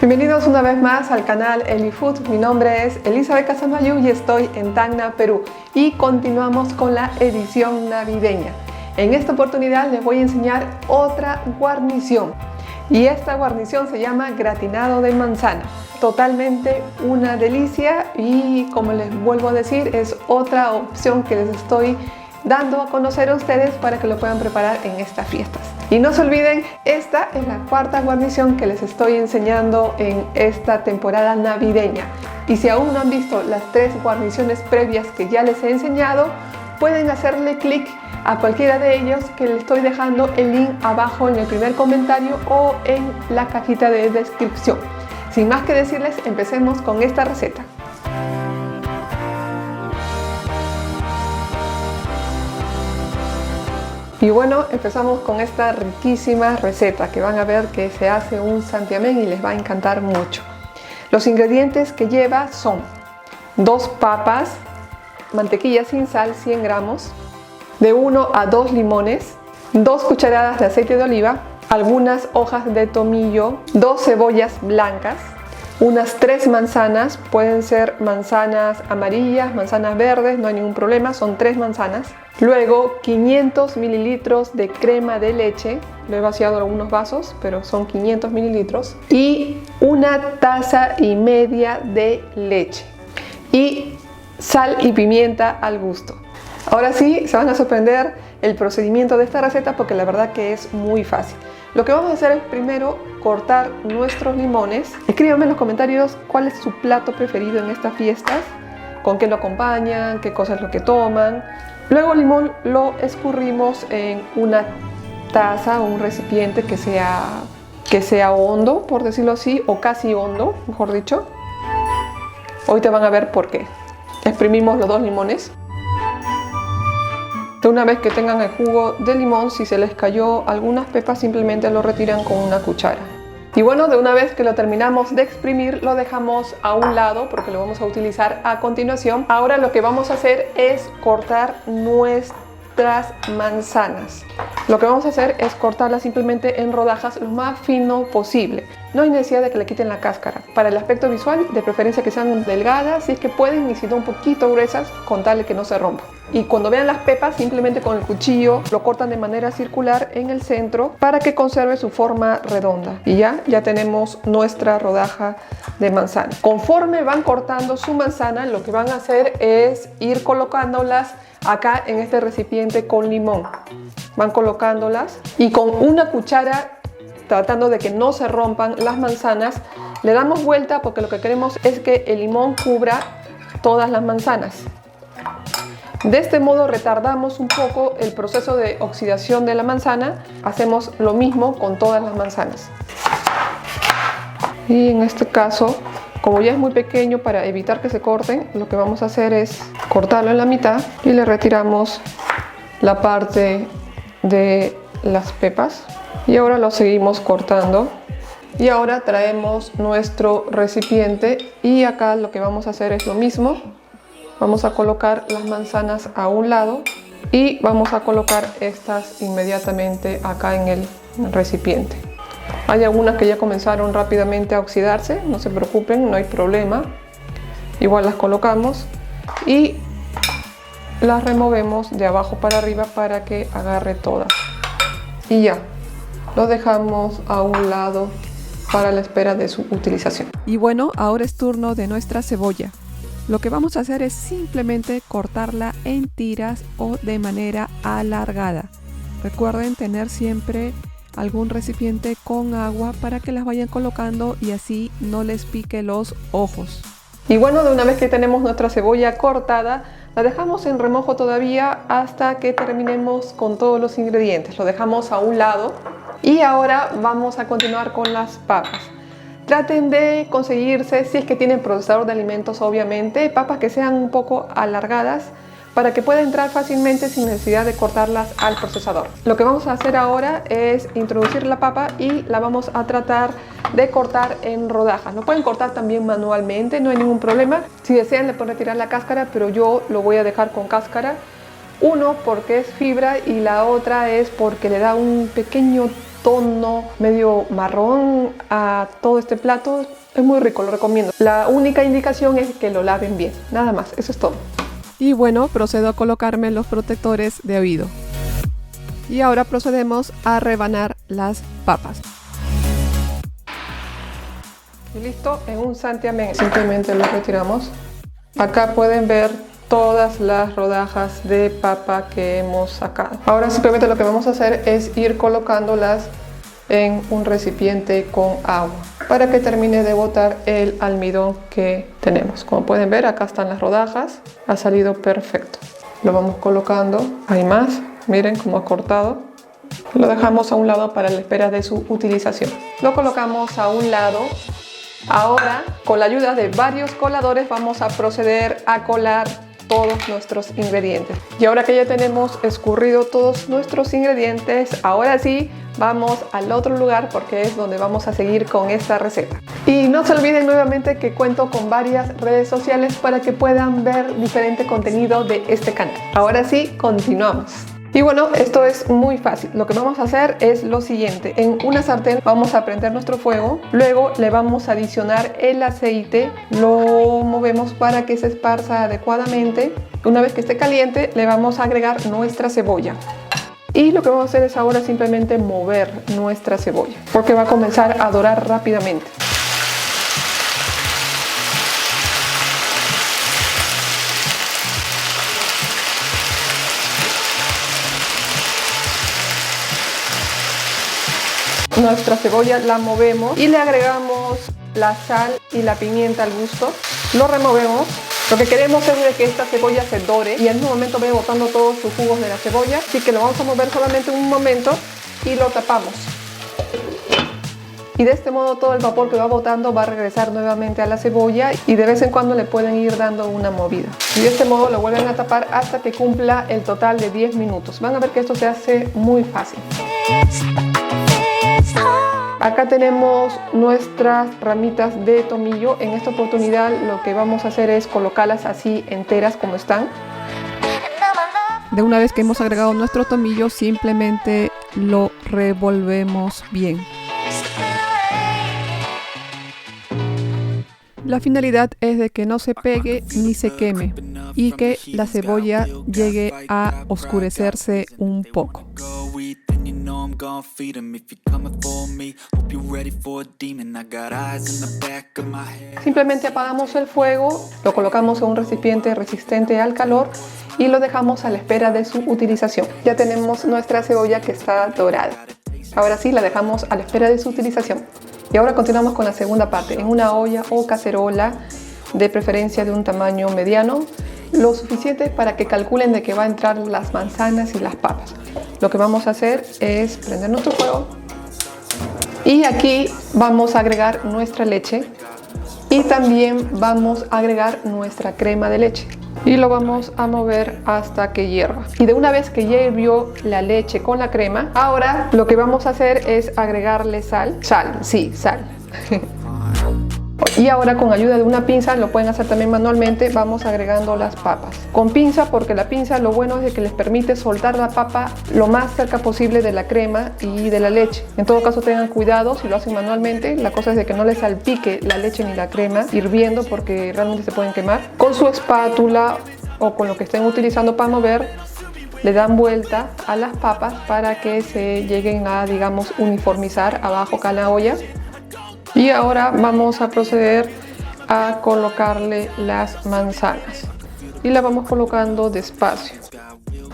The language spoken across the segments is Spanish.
Bienvenidos una vez más al canal Elifood. Mi nombre es Elizabeth Casamayu y estoy en Tacna, Perú. Y continuamos con la edición navideña. En esta oportunidad les voy a enseñar otra guarnición. Y esta guarnición se llama gratinado de manzana. Totalmente una delicia y, como les vuelvo a decir, es otra opción que les estoy dando a conocer a ustedes para que lo puedan preparar en estas fiestas. Y no se olviden, esta es la cuarta guarnición que les estoy enseñando en esta temporada navideña. Y si aún no han visto las tres guarniciones previas que ya les he enseñado, pueden hacerle clic a cualquiera de ellos, que les estoy dejando el link abajo en el primer comentario o en la cajita de descripción. Sin más que decirles, empecemos con esta receta. Y bueno, empezamos con esta riquísima receta que van a ver que se hace un santiamén y les va a encantar mucho. Los ingredientes que lleva son 2 papas, mantequilla sin sal 100 gramos, de 1 a 2 limones, 2 cucharadas de aceite de oliva, algunas hojas de tomillo, 2 cebollas blancas, unas 3 manzanas, pueden ser manzanas amarillas, manzanas verdes, no hay ningún problema, son 3 manzanas. Luego 500 mililitros de crema de leche, lo he vaciado en algunos vasos, pero son 500 mililitros. Y 1,5 tazas de leche. Y sal y pimienta al gusto. Ahora sí, se van a sorprender el procedimiento de esta receta porque la verdad que es muy fácil. Lo que vamos a hacer es primero cortar nuestros limones. Escríbanme en los comentarios cuál es su plato preferido en estas fiestas, con qué lo acompañan, qué cosas es lo que toman. Luego el limón lo escurrimos en una taza o un recipiente que sea hondo, por decirlo así, o casi hondo, mejor dicho. Ahorita van a ver por qué. Exprimimos los 2 limones. Una vez que tengan el jugo de limón, si se les cayó algunas pepas, simplemente lo retiran con una cuchara. Y bueno, de una vez que lo terminamos de exprimir, lo dejamos a un lado porque lo vamos a utilizar a continuación. Ahora lo que vamos a hacer es cortar nuestras manzanas. Lo que vamos a hacer es cortarlas simplemente en rodajas lo más fino posible. No hay necesidad de que le quiten la cáscara. Para el aspecto visual, de preferencia que sean delgadas, si es que pueden, y si no un poquito gruesas, con tal de que no se rompan. Y cuando vean las pepas, simplemente con el cuchillo lo cortan de manera circular en el centro para que conserve su forma redonda. Y ya tenemos nuestra rodaja de manzana. Conforme van cortando su manzana, lo que van a hacer es ir colocándolas acá en este recipiente con limón. Van colocándolas y con una cuchara, tratando de que no se rompan las manzanas, le damos vuelta porque lo que queremos es que el limón cubra todas las manzanas. De este modo retardamos un poco el proceso de oxidación de la manzana. Hacemos lo mismo con todas las manzanas. Y en este caso, como ya es muy pequeño, para evitar que se corten, lo que vamos a hacer es cortarlo en la mitad y le retiramos la parte de las pepas. Y ahora lo seguimos cortando. Y ahora traemos nuestro recipiente y acá lo que vamos a hacer es lo mismo. Vamos a colocar las manzanas a un lado y vamos a colocar estas inmediatamente acá en el recipiente. Hay algunas que ya comenzaron rápidamente a oxidarse, no se preocupen, no hay problema. Igual las colocamos y las removemos de abajo para arriba para que agarre todas. Y ya, lo dejamos a un lado para la espera de su utilización. Y bueno, ahora es turno de nuestra cebolla. Lo que vamos a hacer es simplemente cortarla en tiras o de manera alargada. Recuerden tener siempre algún recipiente con agua para que las vayan colocando y así no les pique los ojos. Y bueno, de una vez que tenemos nuestra cebolla cortada, la dejamos en remojo todavía hasta que terminemos con todos los ingredientes. Lo dejamos a un lado y ahora vamos a continuar con las papas. Traten de conseguirse, si es que tienen procesador de alimentos, obviamente, papas que sean un poco alargadas para que pueda entrar fácilmente sin necesidad de cortarlas al procesador. Lo que vamos a hacer ahora es introducir la papa y la vamos a tratar de cortar en rodajas. Lo pueden cortar también manualmente, no hay ningún problema. Si desean le pueden retirar la cáscara, pero yo lo voy a dejar con cáscara. Uno, porque es fibra, y la otra es porque le da un pequeño tono medio marrón a todo este plato. Es muy rico, lo recomiendo. La única indicación es que lo laven bien, nada más, eso es todo. Y bueno, procedo a colocarme los protectores de oído. Y ahora procedemos a rebanar las papas. Y listo, en un santiamén simplemente lo retiramos. Acá pueden ver todas las rodajas de papa que hemos sacado. Ahora simplemente lo que vamos a hacer es ir colocándolas en un recipiente con agua para que termine de botar el almidón que tenemos. Como pueden ver, acá están las rodajas, ha salido perfecto. Lo vamos colocando, hay más, miren cómo ha cortado. Lo dejamos a un lado para la espera de su utilización. Lo colocamos a un lado. Ahora, con la ayuda de varios coladores, vamos a proceder a colar todos nuestros ingredientes. Y ahora que ya tenemos escurrido todos nuestros ingredientes, ahora sí vamos al otro lugar porque es donde vamos a seguir con esta receta. Y no se olviden nuevamente que cuento con varias redes sociales para que puedan ver diferente contenido de este canal. Ahora sí, continuamos. Y bueno, esto es muy fácil. Lo que vamos a hacer es lo siguiente. En una sartén vamos a prender nuestro fuego, luego le vamos a adicionar el aceite, lo movemos para que se esparza adecuadamente. Una vez que esté caliente, le vamos a agregar nuestra cebolla. Y lo que vamos a hacer es ahora simplemente mover nuestra cebolla, porque va a comenzar a dorar rápidamente. Nuestra cebolla la movemos y le agregamos la sal y la pimienta al gusto. Lo removemos. Lo que queremos es de que esta cebolla se dore y en un momento vaya botando todos sus jugos de la cebolla. Así que lo vamos a mover solamente un momento y lo tapamos. Y de este modo todo el vapor que va botando va a regresar nuevamente a la cebolla y de vez en cuando le pueden ir dando una movida. Y de este modo lo vuelven a tapar hasta que cumpla el total de 10 minutos. Van a ver que esto se hace muy fácil. Acá tenemos nuestras ramitas de tomillo. En esta oportunidad lo que vamos a hacer es colocarlas así enteras como están. De una vez que hemos agregado nuestro tomillo, simplemente lo revolvemos bien. La finalidad es de que no se pegue ni se queme y que la cebolla llegue a oscurecerse un poco. Simplemente apagamos el fuego, lo colocamos en un recipiente resistente al calor y lo dejamos a la espera de su utilización. Ya tenemos nuestra cebolla que está dorada. Ahora sí, la dejamos a la espera de su utilización. Y ahora continuamos con la segunda parte. En una olla o cacerola, de preferencia de un tamaño mediano, lo suficiente para que calculen de que va a entrar las manzanas y las papas. Lo que vamos a hacer es prender nuestro fuego y aquí vamos a agregar nuestra leche y también vamos a agregar nuestra crema de leche y lo vamos a mover hasta que hierva. Y de una vez que ya hirvió la leche con la crema, ahora lo que vamos a hacer es agregarle sal. Sal. Y ahora con ayuda de una pinza, lo pueden hacer también manualmente, vamos agregando las papas. Con pinza, porque la pinza lo bueno es de que les permite soltar la papa lo más cerca posible de la crema y de la leche. En todo caso tengan cuidado si lo hacen manualmente, la cosa es de que no les salpique la leche ni la crema hirviendo porque realmente se pueden quemar. Con su espátula o con lo que estén utilizando para mover, le dan vuelta a las papas para que se lleguen a, digamos, uniformizar abajo acá en la olla. Y ahora vamos a proceder a colocarle las manzanas y las vamos colocando despacio.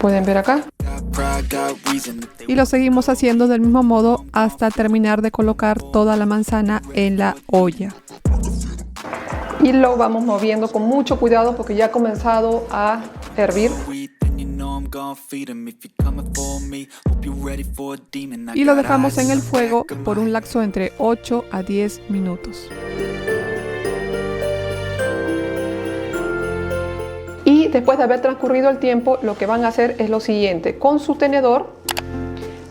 Pueden ver acá. Y lo seguimos haciendo del mismo modo hasta terminar de colocar toda la manzana en la olla. Y lo vamos moviendo con mucho cuidado porque ya ha comenzado a hervir. Y lo dejamos en el fuego por un lapso entre 8 a 10 minutos. Y después de haber transcurrido el tiempo, lo que van a hacer es lo siguiente. Con su tenedor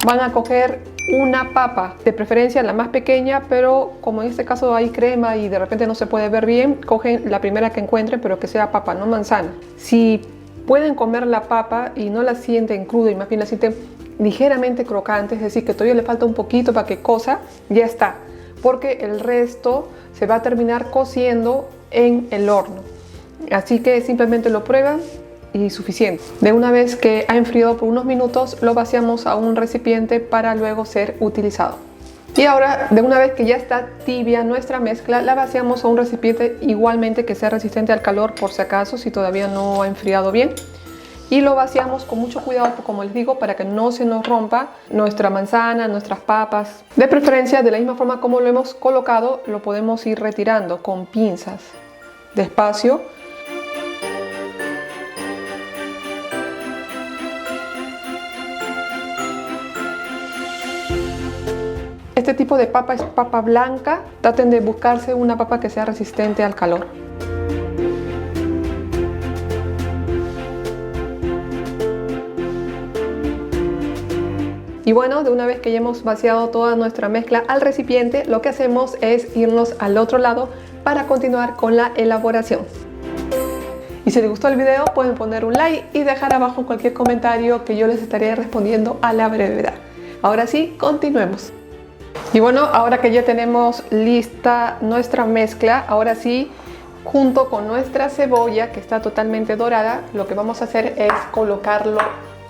van a coger una papa, de preferencia la más pequeña, pero como en este caso hay crema y de repente no se puede ver bien, cogen la primera que encuentren, pero que sea papa, no manzana. Si pueden comer la papa y no la sienten cruda y más bien la sienten ligeramente crocante, es decir, que todavía le falta un poquito para que cosa, ya está, porque el resto se va a terminar cociendo en el horno. Así que simplemente lo prueban y suficiente. De una vez que ha enfriado por unos minutos, lo vaciamos a un recipiente para luego ser utilizado. Y ahora, de una vez que ya está tibia nuestra mezcla, la vaciamos a un recipiente igualmente que sea resistente al calor, por si acaso, si todavía no ha enfriado bien. Y lo vaciamos con mucho cuidado, como les digo, para que no se nos rompa nuestra manzana, nuestras papas. De preferencia, de la misma forma como lo hemos colocado, lo podemos ir retirando con pinzas, despacio. Este tipo de papa es papa blanca. Traten de buscarse una papa que sea resistente al calor. Y bueno, de una vez que ya hemos vaciado toda nuestra mezcla al recipiente, lo que hacemos es irnos al otro lado para continuar con la elaboración. Y si les gustó el video, pueden poner un like y dejar abajo cualquier comentario que yo les estaré respondiendo a la brevedad. Ahora sí, continuemos. Y bueno, ahora que ya tenemos lista nuestra mezcla, ahora sí, junto con nuestra cebolla que está totalmente dorada, lo que vamos a hacer es colocarlo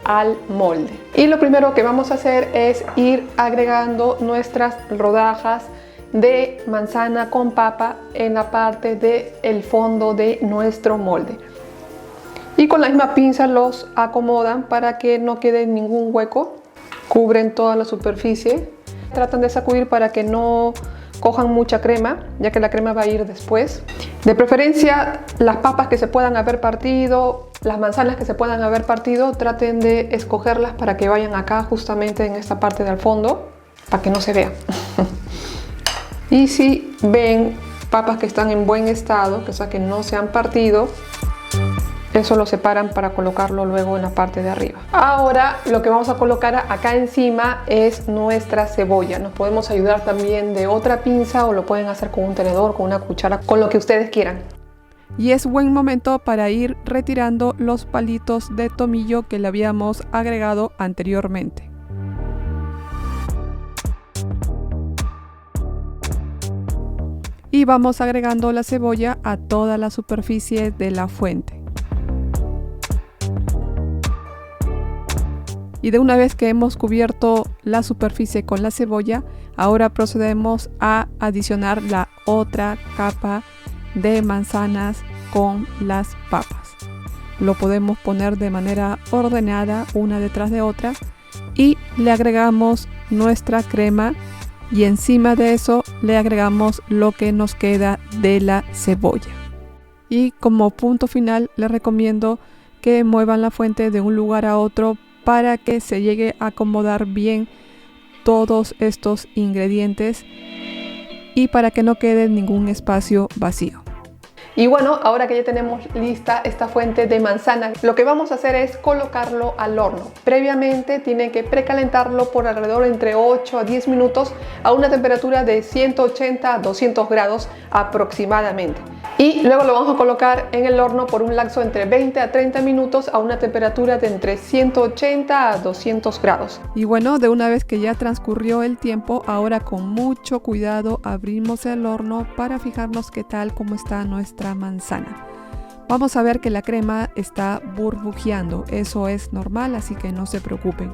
al molde. Y lo primero que vamos a hacer es ir agregando nuestras rodajas de manzana con papa en la parte del fondo de nuestro molde. Y con la misma pinza los acomodan para que no quede ningún hueco. Cubren toda la superficie. Tratan de sacudir para que no cojan mucha crema, ya que la crema va a ir después. De preferencia, las papas que se puedan haber partido, las manzanas que se puedan haber partido, traten de escogerlas para que vayan acá justamente en esta parte del fondo, para que no se vea. Y si ven papas que están en buen estado, o sea que no se han partido, eso lo separan para colocarlo luego en la parte de arriba. Ahora lo que vamos a colocar acá encima es nuestra cebolla. Nos podemos ayudar también de otra pinza o lo pueden hacer con un tenedor, con una cuchara, con lo que ustedes quieran. Y es buen momento para ir retirando los palitos de tomillo que le habíamos agregado anteriormente. Y vamos agregando la cebolla a toda la superficie de la fuente. Y de una vez que hemos cubierto la superficie con la cebolla, ahora procedemos a adicionar la otra capa de manzanas con las papas. Lo podemos poner de manera ordenada una detrás de otra y le agregamos nuestra crema y encima de eso le agregamos lo que nos queda de la cebolla. Y como punto final les recomiendo que muevan la fuente de un lugar a otro para que se llegue a acomodar bien todos estos ingredientes y para que no quede ningún espacio vacío. Y bueno, ahora que ya tenemos lista esta fuente de manzana, lo que vamos a hacer es colocarlo al horno. Previamente tienen que precalentarlo por alrededor entre 8 a 10 minutos a una temperatura de 180 a 200 grados aproximadamente. Y luego lo vamos a colocar en el horno por un lapso entre 20 a 30 minutos a una temperatura de entre 180 a 200 grados. Y bueno, de una vez que ya transcurrió el tiempo, ahora con mucho cuidado abrimos el horno para fijarnos qué tal como está nuestra manzana. Vamos a ver que la crema está burbujeando, eso es normal, así que no se preocupen.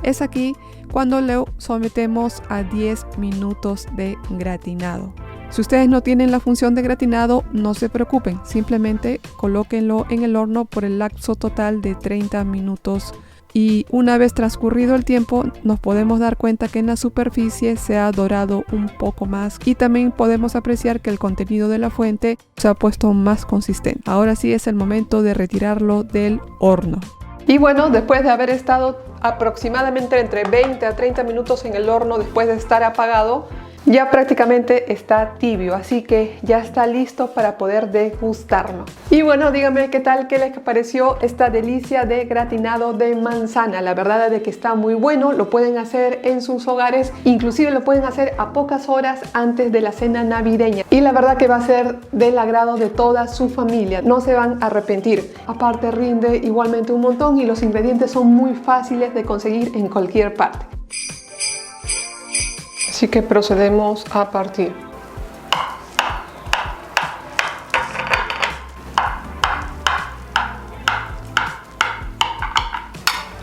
Es aquí cuando lo sometemos a 10 minutos de gratinado. Si ustedes no tienen la función de gratinado, no se preocupen, simplemente colóquenlo en el horno por el lapso total de 30 minutos. Y una vez transcurrido el tiempo, nos podemos dar cuenta que en la superficie se ha dorado un poco más y también podemos apreciar que el contenido de la fuente se ha puesto más consistente. Ahora sí es el momento de retirarlo del horno. Y bueno, después de haber estado aproximadamente entre 20 a 30 minutos en el horno, después de estar apagado, Ya prácticamente está tibio, así que ya está listo para poder degustarlo. Y bueno, díganme qué tal, qué les pareció esta delicia de gratinado de manzana. La verdad es que está muy bueno, lo pueden hacer en sus hogares, inclusive lo pueden hacer a pocas horas antes de la cena navideña. Y la verdad que va a ser del agrado de toda su familia, no se van a arrepentir. Aparte rinde igualmente un montón y los ingredientes son muy fáciles de conseguir en cualquier parte. Así que procedemos a partir.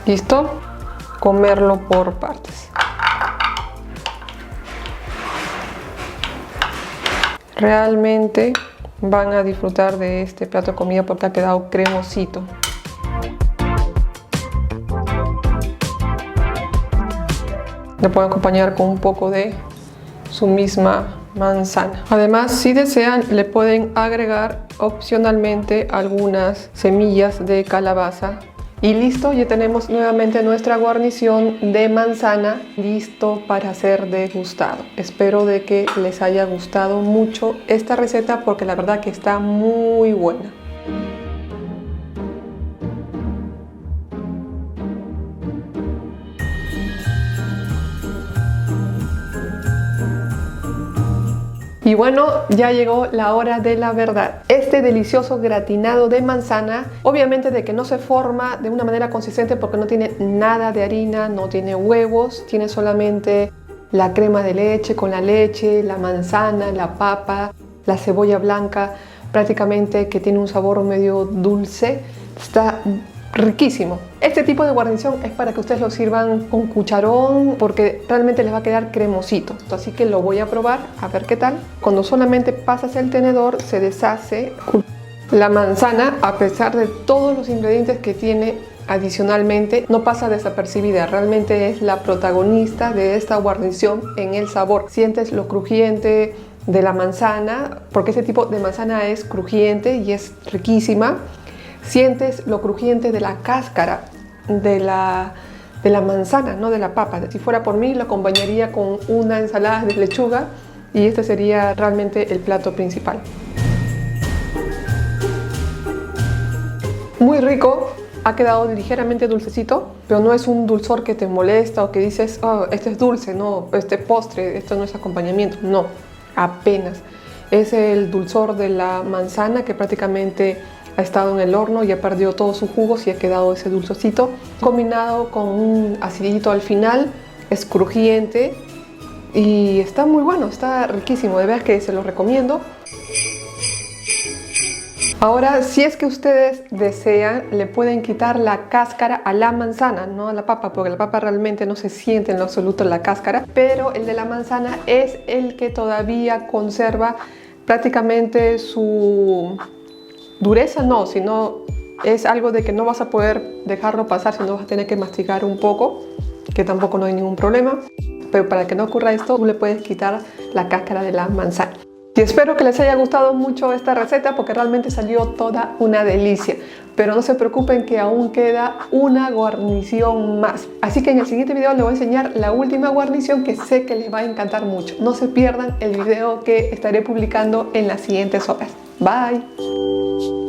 ¿Listo? Comerlo por partes. Realmente van a disfrutar de este plato de comida porque ha quedado cremosito. Lo pueden acompañar con un poco de su misma manzana. Además, si desean, le pueden agregar opcionalmente algunas semillas de calabaza. Y listo, ya tenemos nuevamente nuestra guarnición de manzana listo para ser degustado. Espero de que les haya gustado mucho esta receta porque la verdad que está muy buena. Y bueno, ya llegó la hora de la verdad. Este delicioso gratinado de manzana, obviamente de que no se forma de una manera consistente porque no tiene nada de harina, no tiene huevos, tiene solamente la crema de leche con la leche, la manzana, la papa, la cebolla blanca, prácticamente que tiene un sabor medio dulce. Está riquísimo. Este tipo de guarnición es para que ustedes lo sirvan con cucharón porque realmente les va a quedar cremosito. Así que lo voy a probar a ver qué tal. Cuando solamente pasas el tenedor se deshace. La manzana, a pesar de todos los ingredientes que tiene adicionalmente, no pasa desapercibida. Realmente es la protagonista de esta guarnición en el sabor. Sientes lo crujiente de la manzana porque este tipo de manzana es crujiente y es riquísima. Sientes lo crujiente de la cáscara de la manzana, no de la papa. Si fuera por mí, lo acompañaría con una ensalada de lechuga y este sería realmente el plato principal. Muy rico, ha quedado ligeramente dulcecito, pero no es un dulzor que te molesta o que dices, oh, este es dulce, no, este postre, esto no es acompañamiento. No, apenas. Es el dulzor de la manzana que prácticamente ha estado en el horno y ha perdido todos sus jugos y ha quedado ese dulcecito combinado con un acidito al final. Es crujiente y está muy bueno, está riquísimo, de verdad que se lo recomiendo. Ahora, si es que ustedes desean, le pueden quitar la cáscara a la manzana, no a la papa, porque la papa realmente no se siente en lo absoluto la cáscara, pero el de la manzana es el que todavía conserva prácticamente su dureza, no, sino es algo de que no vas a poder dejarlo pasar, sino vas a tener que masticar un poco, que tampoco no hay ningún problema. Pero para que no ocurra esto, tú le puedes quitar la cáscara de la manzana. Y espero que les haya gustado mucho esta receta porque realmente salió toda una delicia. Pero no se preocupen que aún queda una guarnición más. Así que en el siguiente video les voy a enseñar la última guarnición que sé que les va a encantar mucho. No se pierdan el video que estaré publicando en las siguientes horas. Bye.